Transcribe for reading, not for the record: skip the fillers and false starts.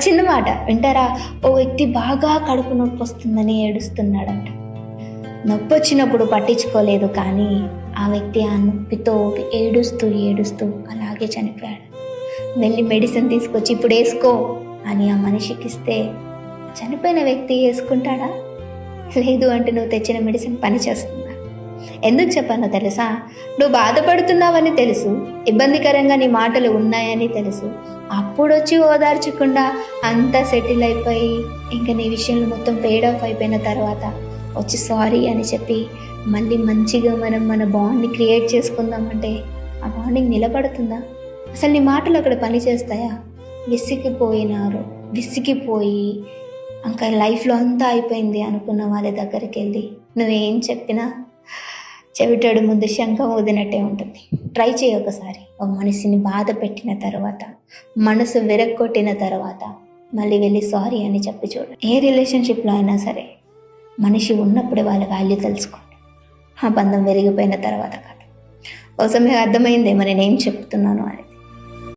చిన్న మాట వింటారా? ఓ వ్యక్తి బాగా కడుపు నొప్పి వస్తుందని ఏడుస్తున్నాడంట. నొప్పి వచ్చినప్పుడు పట్టించుకోలేదు, కానీ ఆ వ్యక్తి ఆ నొప్పితో ఏడుస్తూ ఏడుస్తూ అలాగే చనిపోయాడు. వెళ్ళి మెడిసిన్ తీసుకొచ్చి ఇప్పుడు వేసుకో అని ఆ మనిషికి ఇస్తే చనిపోయిన వ్యక్తి వేసుకుంటాడా? లేదు అంటే నువ్వు తెచ్చిన మెడిసిన్ పనిచేస్తుందా? ఎందుకు చెప్పానో తెలుసా? నువ్వు బాధపడుతున్నావని తెలుసు, ఇబ్బందికరంగా నీ మాటలు ఉన్నాయని తెలుసు, అప్పుడు వచ్చి ఓదార్చకుండా అంతా సెటిల్ అయిపోయి ఇంకా నీ విషయంలో మొత్తం పేడ్ ఆఫ్ అయిపోయిన తర్వాత వచ్చి సారీ అని చెప్పి మళ్ళీ మంచిగా మనం మన బాండ్ని క్రియేట్ చేసుకుందామంటే ఆ బాండింగ్ నిలబడుతుందా? అసలు నీ మాటలు అక్కడ పని చేస్తాయా? విసిగిపోయి ఇంకా లైఫ్లో అంతా అయిపోయింది అనుకున్న వాళ్ళ దగ్గరికి వెళ్ళి నువ్వేం చెప్పినా చెవిటాడు ముందు శంఖం ఊదినట్టే ఉంటుంది. ట్రై చేయి ఒకసారి. ఒక మనిషిని బాధ పెట్టిన తర్వాత, మనసు విరక్కొట్టిన తర్వాత మళ్ళీ వెళ్ళి సారీ అని చెప్పి చూడు. ఏ రిలేషన్షిప్లో అయినా సరే మనిషి ఉన్నప్పుడే వాళ్ళ వాల్యూ తెలుసుకోండి, ఆ బంధం విరిగిపోయిన తర్వాత కాదు. కోసం మీకు అర్థమైందేమో నేనేం చెప్తున్నాను అని.